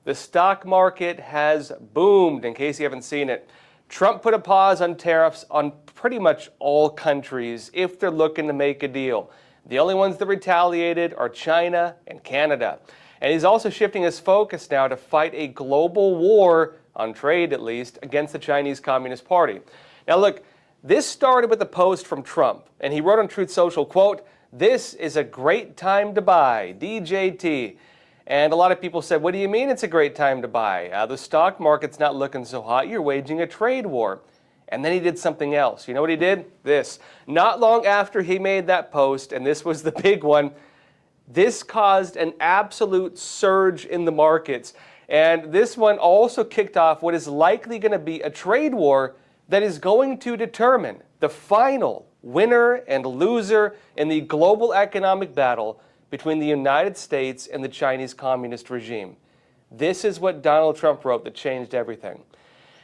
the stock market has boomed, in case you haven't seen it. Trump put a pause on tariffs on pretty much all countries if they're looking to make a deal. The only ones that retaliated are China and Canada. And he's also shifting his focus now to fight a global war, on trade at least, against the Chinese Communist Party. Now look, this started with a post from Trump, and he wrote on Truth Social, quote, "This is a great time to buy, DJT." And a lot of people said, what do you mean it's a great time to buy? The stock market's not looking so hot. You're waging a trade war. And then he did something else. You know what he did? This. Not long after he made that post, and this was the big one, this caused an absolute surge in the markets. And this one also kicked off what is likely going to be a trade war that is going to determine the final winner and loser in the global economic battle between the United States and the Chinese Communist regime. This is what Donald Trump wrote that changed everything.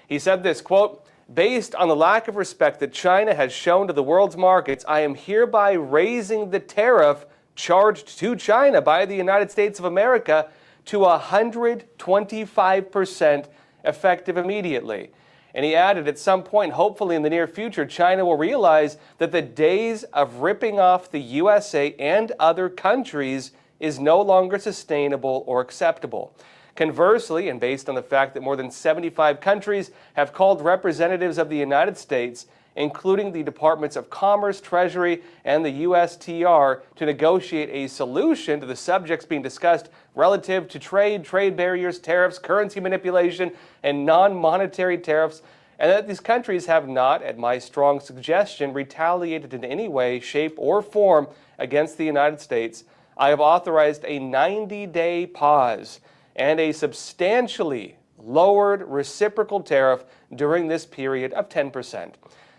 He said this, quote, "Based on the lack of respect that China has shown to the world's markets, I am hereby raising the tariff charged to China by the United States of America to 125% effective immediately." And he added, at some point, hopefully in the near future, China will realize that the days of ripping off the USA and other countries is no longer sustainable or acceptable. Conversely, and based on the fact that more than 75 countries have called representatives of the United States, including the Departments of Commerce, Treasury, and the USTR, to negotiate a solution to the subjects being discussed relative to trade barriers, tariffs, currency manipulation, and non-monetary tariffs, and that these countries have not, at my strong suggestion, retaliated in any way, shape, or form against the United States, I have authorized a 90-day pause and a substantially lowered reciprocal tariff during this period of 10%.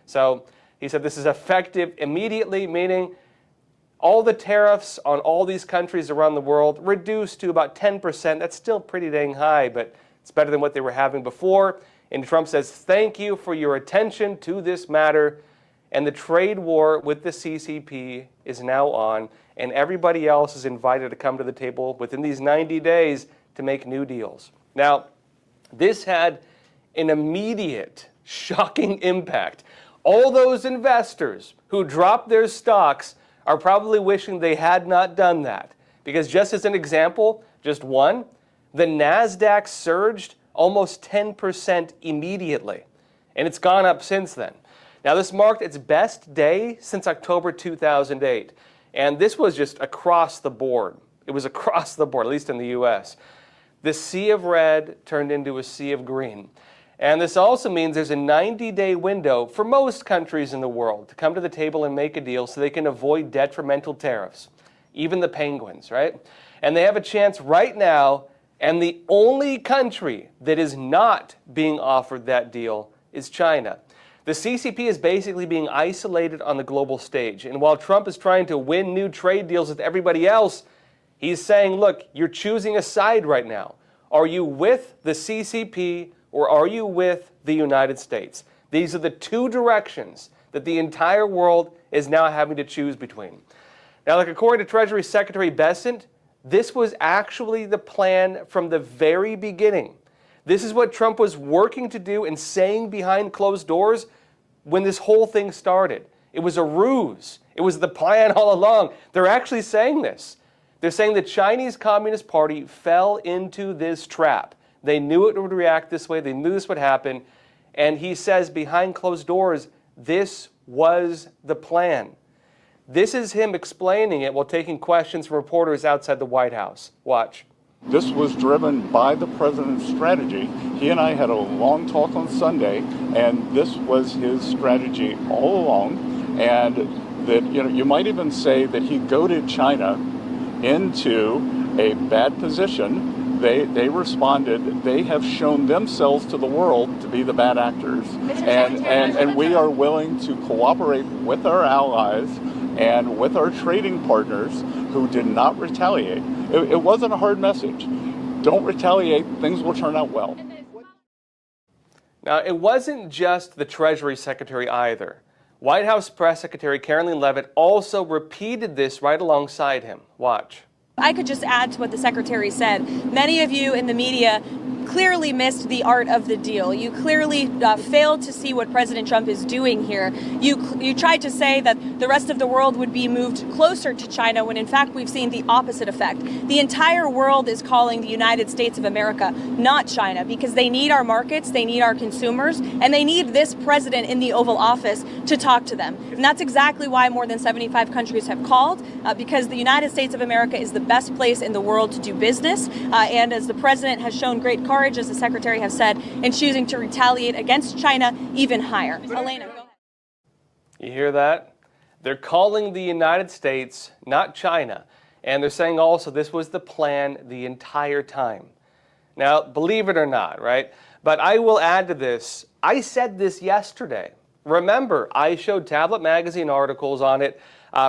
So he said this is effective immediately, meaning all the tariffs on all these countries around the world reduced to about 10%. That's still pretty dang high, but it's better than what they were having before. And Trump says, thank you for your attention to this matter. And the trade war with the CCP is now on, and everybody else is invited to come to the table within these 90 days to make new deals. Now, this had an immediate, shocking impact. All those investors who dropped their stocks are probably wishing they had not done that. Because just as an example, just one, the NASDAQ surged almost 10% immediately. And it's gone up since then. Now, this marked its best day since October 2008. And this was just across the board. It was across the board, at least in the U.S. The sea of red turned into a sea of green. And this also means there's a 90-day window for most countries in the world to come to the table and make a deal so they can avoid detrimental tariffs. Even the penguins, right? And they have a chance right now, and the only country that is not being offered that deal is China. The CCP is basically being isolated on the global stage. And while Trump is trying to win new trade deals with everybody else, he's saying, look, you're choosing a side right now. Are you with the CCP or are you with the United States? These are the two directions that the entire world is now having to choose between. Now, like according to Treasury Secretary Bessent, this was actually the plan from the very beginning. This is what Trump was working to do and saying behind closed doors when this whole thing started. It was a ruse. It was the plan all along. They're actually saying this. They're saying the Chinese Communist Party fell into this trap. They knew it would react this way. They knew this would happen. And he says behind closed doors, this was the plan. This is him explaining it while taking questions from reporters outside the White House. Watch. This was driven by the president's strategy. He and I had a long talk on Sunday, and this was his strategy all along. And that, you might even say that he goaded China into a bad position. They responded. They have shown themselves to the world to be the bad actors. And we are willing to cooperate with our allies and with our trading partners who did not retaliate. It wasn't a hard message. Don't retaliate. Things will turn out well. Now, it wasn't just the Treasury Secretary either. White House Press Secretary Caroline Leavitt also repeated this right alongside him. Watch. I could just add to what the secretary said. Many of you in the media clearly missed the art of the deal. You clearly failed to see what President Trump is doing here. You tried to say that the rest of the world would be moved closer to China when in fact we've seen the opposite effect. The entire world is calling the United States of America, not China, because they need our markets, they need our consumers, and they need this president in the Oval Office to talk to them. And that's exactly why more than 75 countries have called, because the United States of America is the best place in the world to do business. And as the president has shown great courage, as the secretary has said, in choosing to retaliate against China even higher. Elena, go ahead. You hear that? They're calling the United States, not China. And they're saying also this was the plan the entire time. Now, believe it or not, right? But I will add to this. I said this yesterday. Remember, I showed Tablet Magazine articles on it.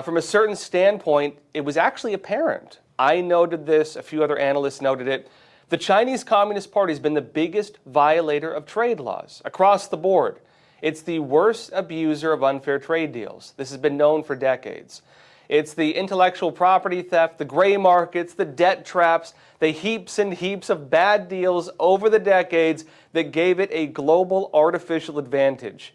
From a certain standpoint, it was actually apparent. I noted this. A few other analysts noted it. The Chinese Communist Party has been the biggest violator of trade laws across the board. It's the worst abuser of unfair trade deals. This has been known for decades. It's the intellectual property theft, the gray markets, the debt traps, the heaps and heaps of bad deals over the decades that gave it a global artificial advantage.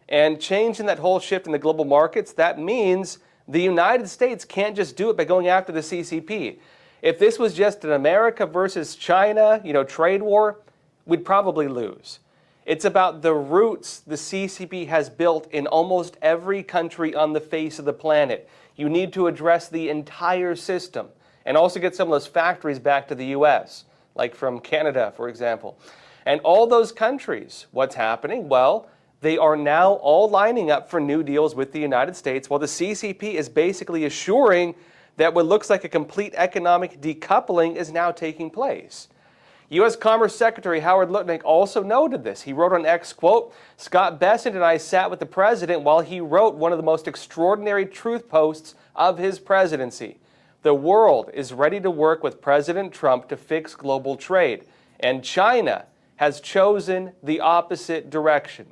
And changing that whole shift in the global markets, that means the United States can't just do it by going after the CCP. If this was just an America versus China, trade war, we'd probably lose. It's about the roots the CCP has built in almost every country on the face of the planet. You need to address the entire system and also get some of those factories back to the U.S., like from Canada, for example. And all those countries, what's happening? Well, they are now all lining up for new deals with the United States, while the CCP is basically assuring that what looks like a complete economic decoupling is now taking place. U.S. Commerce Secretary Howard Lutnick also noted this. He wrote on X, quote, "Scott Bessent and I sat with the president while he wrote one of the most extraordinary truth posts of his presidency. The world is ready to work with President Trump to fix global trade, and China has chosen the opposite direction."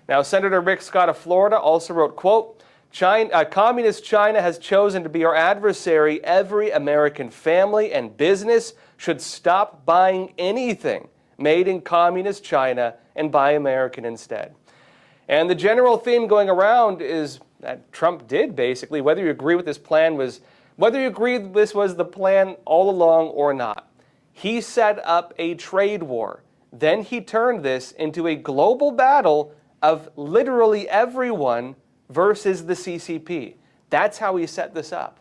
Now, Senator Rick Scott of Florida also wrote, quote, "Communist China has chosen to be our adversary. Every American family and business should stop buying anything made in communist China and buy American instead." And the general theme going around is that Trump did basically, whether you agree with this plan whether you agree this was the plan all along or not. He set up a trade war. Then he turned this into a global battle of literally everyone versus the CCP. That's how he set this up.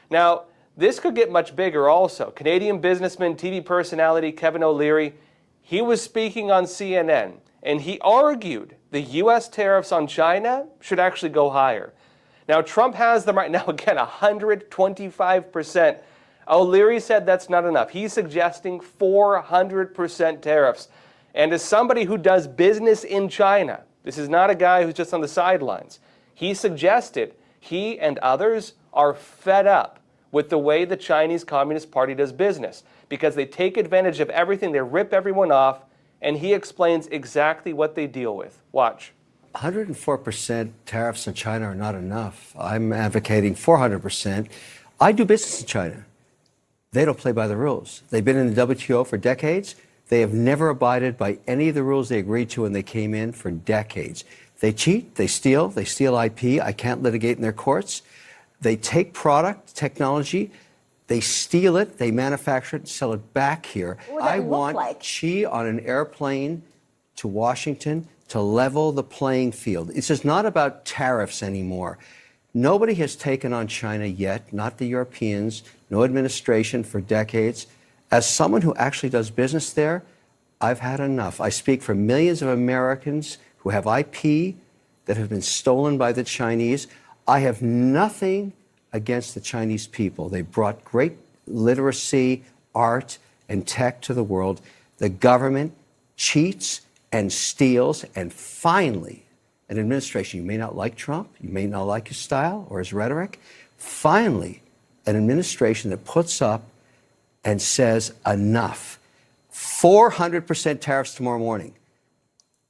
Now, this could get much bigger also. Canadian businessman, TV personality Kevin O'Leary, he was speaking on CNN, and he argued the U.S. tariffs on China should actually go higher. Now, Trump has them right now, again, 125%. O'Leary said that's not enough. He's suggesting 400% tariffs. And as somebody who does business in China, this is not a guy who's just on the sidelines. He suggested he and others are fed up with the way the Chinese Communist Party does business because they take advantage of everything, they rip everyone off, and he explains exactly what they deal with. Watch. 104% tariffs on China are not enough. I'm advocating 400%. I do business in China. They don't play by the rules. They've been in the WTO for decades. They have never abided by any of the rules they agreed to when they came in for decades. They cheat, they steal IP. I can't litigate in their courts. They take product, technology, they steal it, they manufacture it, and sell it back here. I want Xi on an airplane to Washington to level the playing field. It's just not about tariffs anymore. Nobody has taken on China yet, not the Europeans, no administration for decades. As someone who actually does business there, I've had enough. I speak for millions of Americans who have IP that have been stolen by the Chinese. I have nothing against the Chinese people. They brought great literacy, art, and tech to the world. The government cheats and steals, and finally, an administration, you may not like Trump, you may not like his style or his rhetoric, finally, an administration that puts up and says enough. 400% tariffs tomorrow morning.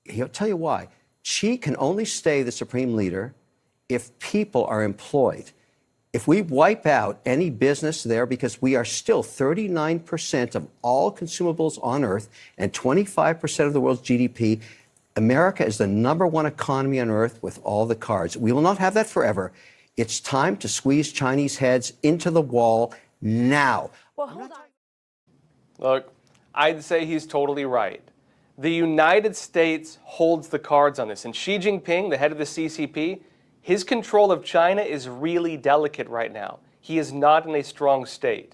He'll tell you why. Xi can only stay the supreme leader if people are employed. If we wipe out any business there, because we are still 39% of all consumables on Earth and 25% of the world's GDP, America is the #1 economy on Earth with all the cards. We will not have that forever. It's time to squeeze Chinese heads into the wall now. Well, hold on. Look, I'd say he's totally right. The United States holds the cards on this, and Xi Jinping, the head of the CCP, his control of China is really delicate right now. He is not in a strong state.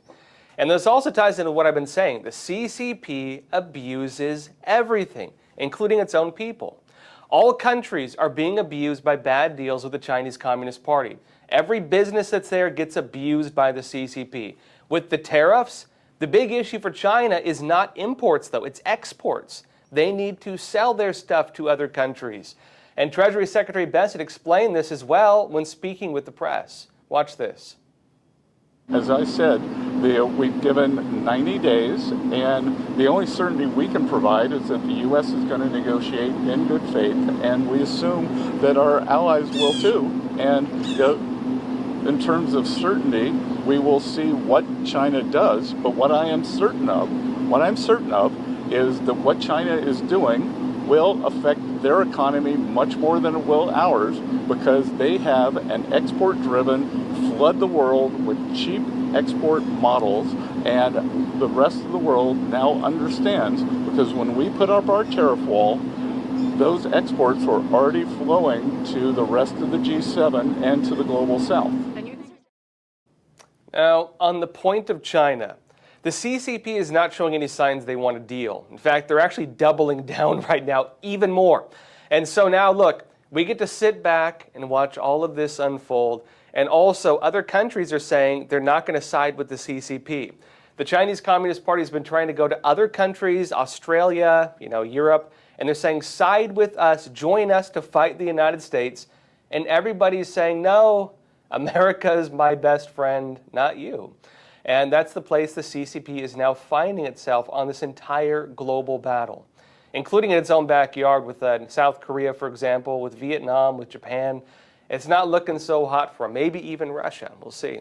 And this also ties into what I've been saying. The CCP abuses everything, including its own people. All countries are being abused by bad deals with the Chinese Communist Party. Every business that's there gets abused by the CCP. With the tariffs, the big issue for China is not imports, though, it's exports. They need to sell their stuff to other countries. And Treasury Secretary Bessent explained this as well when speaking with the press. Watch this. As I said, we've given 90 days, and the only certainty we can provide is that the U.S. is going to negotiate in good faith, and we assume that our allies will too. And in terms of certainty, we will see what China does. But what I'm certain of is that what China is doing will affect their economy much more than it will ours, because they have an export-driven, flood the world with cheap export models, and the rest of the world now understands, because when we put up our tariff wall, those exports were already flowing to the rest of the G7 and to the global South. Now, on the point of China, the CCP is not showing any signs they want a deal. In fact, they're actually doubling down right now even more. And so now, look, we get to sit back and watch all of this unfold. And also, other countries are saying they're not going to side with the CCP. The Chinese Communist Party has been trying to go to other countries, Australia, Europe, and they're saying, side with us, join us to fight the United States. And everybody's saying, no, America is my best friend, not you. And that's the place the CCP is now finding itself on this entire global battle, including in its own backyard with South Korea, for example, with Vietnam, with Japan. It's not looking so hot for them, maybe even Russia. We'll see.